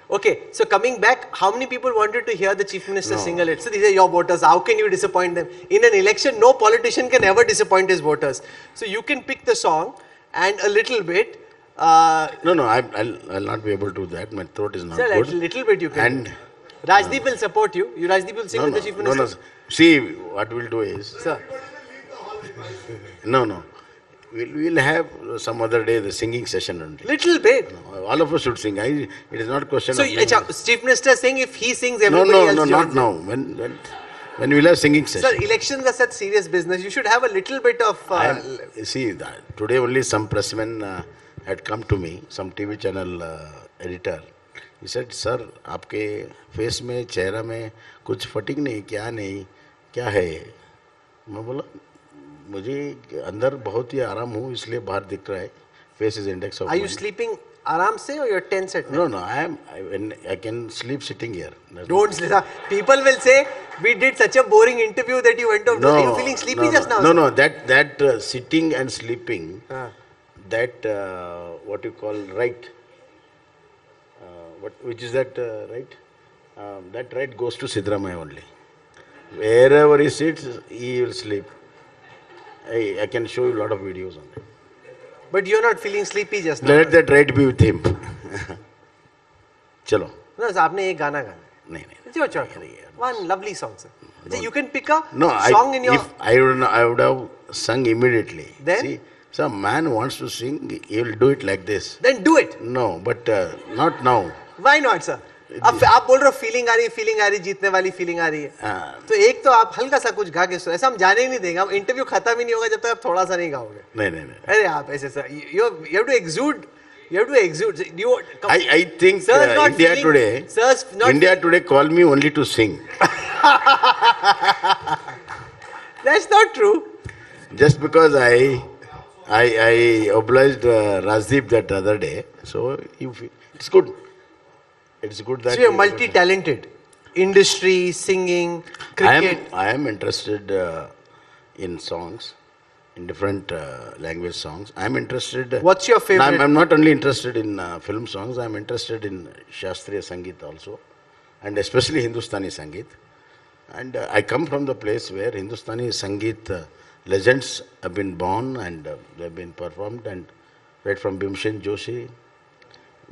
Okay, so coming back, how many people wanted to hear the Chief Minister sing a little? So these are your voters. How can you disappoint them? In an election, no politician can ever disappoint his voters. So you can pick the song and a little bit. No, I'll not be able to do that. My throat is not Sir, good. a little bit you can. And Rajdeep will support you. Rajdeep will sing with the Chief Minister. no. See, what we'll do is, Sir. no. We'll have some other day the singing session only. Little bit. All of us should sing. It is not a question So, of... Chief Minister saying if he sings, No, everybody else not joins now. When we'll have singing Sir, session. elections are such serious business. You should have a little bit of... See, today only some pressmen had come to me, some TV channel editor. He said, sir, आपके face में, चेहरा में कुछ फटिंग नहीं, क्या है ये? मैं बोला, मुझे अंदर बहुत ही आराम हूँ, इसलिए बाहर दिख रहा है. Face is index of Are you mind. sleeping aram se or you're tense at night? No, I can sleep sitting here. Don't sleep. People will say, we did such a boring interview that you went off. Are you feeling sleepy just now? No, that sitting and sleeping, that what you call right, which is that right? That right goes to Siddaramaiah only. Wherever he sits, he will sleep. I can show you a lot of videos on that. But you're not feeling sleepy just now. Let that right be with him. Chalo. No, sir, आपने एक गाना गाना. No. It's your choice. One lovely song, sir. So you can pick a No, song in your... if I would have sung immediately. Then? See, some man wants to sing, he will do it like this. Then do it. No, but not now. Why not, sir? अब आप बोल रहे हो feeling आ रही जीतने वाली feeling आ रही है तो एक तो आप हल्का सा कुछ गा के सो ऐसा हम जाने ही नहीं देंगे हम इंटरव्यू खत्म ही नहीं होगा जब तक आप थोड़ा सा नहीं गाओगे नहीं अरे आप ऐसे sir you have to exude I think India today call me only to sing. That's not true. Just because I obliged Rajdeep that other day, so it's good. It's good that... So you're multi-talented. Industry, singing, cricket. I am interested in songs, in different language songs. I'm interested... What's your favorite? I'm not only interested in film songs, I'm interested in Shastriya Sangeet also, and especially Hindustani Sangeet. And I come from the place where Hindustani Sangeet legends have been born and they've been performed, and right from Bhimshen Joshi,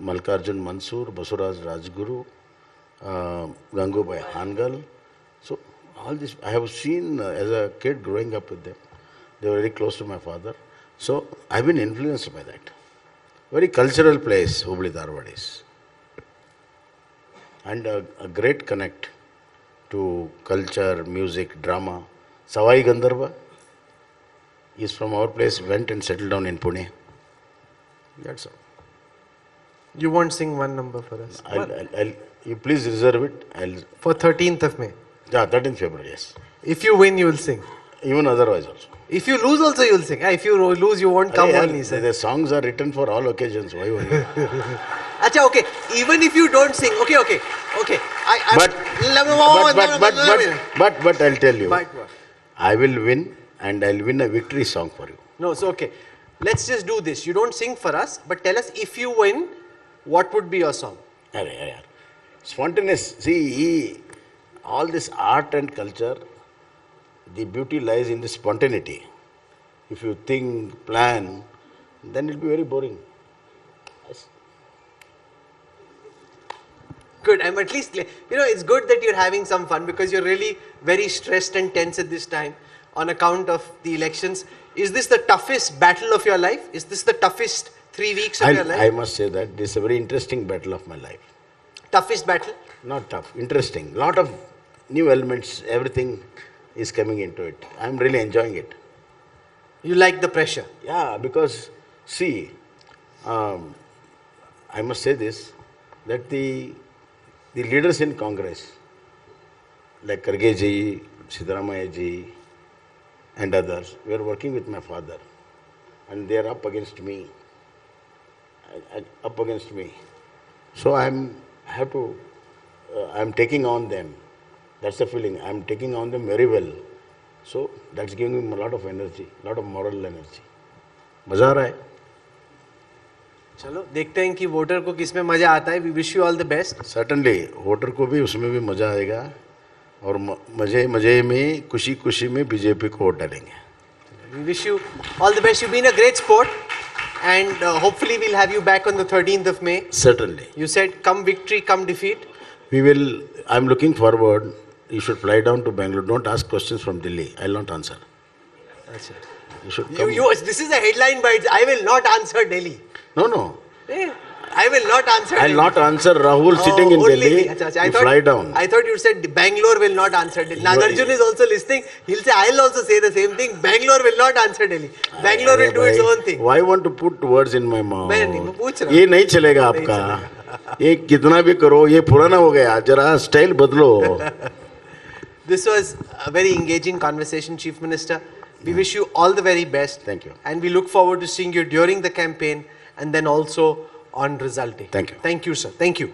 Mallikarjun Mansoor, Basavaraj Rajguru, Gangubai Hangal. So all this I have seen as a kid growing up with them. They were very close to my father. So I've been influenced by that. Very cultural place, Hubli Dharwad is. And a great connect to culture, music, drama. Savai Gandharva is from our place, went and settled down in Pune. That's all. You won't sing one number for us. You please reserve it. For 13th of May. Yeah, 13th February, yes. If you win, you will sing. Even otherwise also. If you lose also, you will sing. If you lose, you won't come only, sir. The songs are written for all occasions. Why worry? Acha, okay. Even if you don't sing, okay. But I'll tell you. But what? I will win, and I'll win a victory song for you. No, so okay. Let's just do this. You don't sing for us, but tell us if you win, what would be your song? Spontaneous. See, all this art and culture, the beauty lies in the spontaneity. If you think, plan, then it'll be very boring. Yes. Good. I'm at least, it's good that you're having some fun because you're really very stressed and tense at this time on account of the elections. Is this the toughest battle of your life? Is this the toughest 3 weeks of your life? I must say that this is a very interesting battle of my life. Toughest battle? Not tough, interesting. Lot of new elements, everything is coming into it. I'm really enjoying it. You like the pressure? Yeah, because see, I must say this, that the leaders in Congress, like Kharge ji, Siddaramaiah ji, and others, were working with my father, and they are up against me. So I'm taking on them. That's the feeling. I'm taking on them very well. So that's giving him a lot of energy, a lot of moral energy. मजा आ रहा है. चलो देखते हैं कि voter को किस में मजा आता है. We wish you all the best. Certainly, voter को भी उसमें भी मजा आएगा और मजे मजे में खुशी खुशी में बीजेपी को वोट डालेंगे. We wish you all the best. You've been a great sport, and hopefully we'll have you back on the 13th of May. Certainly. You said come victory, come defeat. We will, I'm looking forward. You should fly down to Bangalore. Don't ask questions from Delhi. I'll not answer. That's it. You should come. This is a headline, but I will not answer Delhi. No. I will not answer I'll Delhi. not answer Rahul sitting in only Delhi. I You thought, fly down. I thought you said Bangalore will not answer Delhi. Nagarjun is also listening. He'll say, I'll also say the same thing. Bangalore will not answer Delhi. Bangalore will do its own thing. Why want to put words in my mouth? मैं पूछ रहा हूँ. ये नहीं चलेगा आपका. ये कितना भी करो, ये पुराना हो गया. जरा स्टाइल बदलो. This was a very engaging conversation, Chief Minister. We wish you all the very best. Thank you. And we look forward to seeing you during the campaign and then also on result day. Thank you. Thank you, sir. Thank you.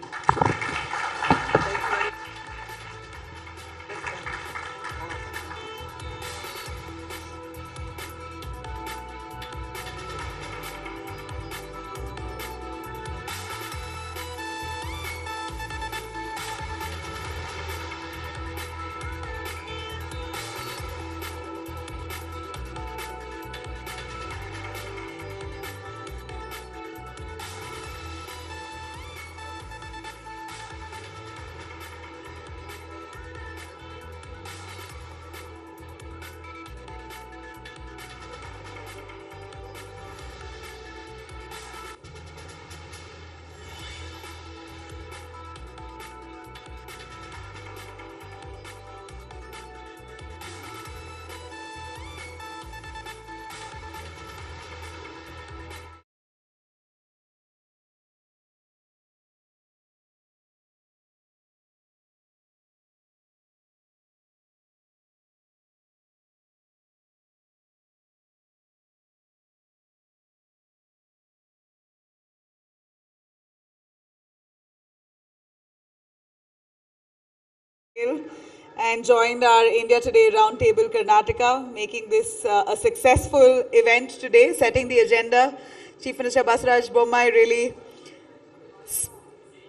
And joined our India Today Roundtable Karnataka, making this a successful event today, setting the agenda. Chief Minister Basavaraj Bommai really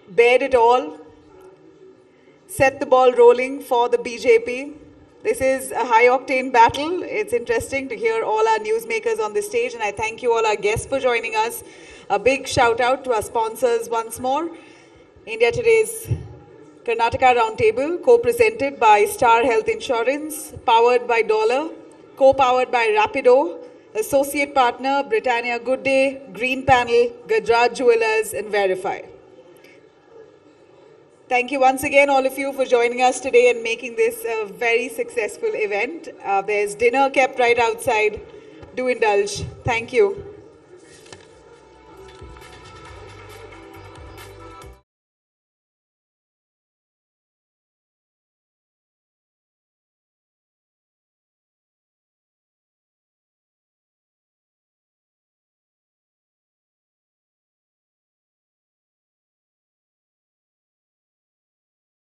bared it all, set the ball rolling for the BJP. This is a high-octane battle. It's interesting to hear all our newsmakers on this stage, and I thank you all our guests for joining us. A big shout-out to our sponsors once more. India Today's Karnataka Roundtable, co-presented by Star Health Insurance, powered by Dollar, co-powered by Rapido, associate partner Britannia Good Day, Green Panel, Gajraj Jewelers, and Verify. Thank you once again, all of you, for joining us today and making this a very successful event. There's dinner kept right outside. Do indulge. Thank you.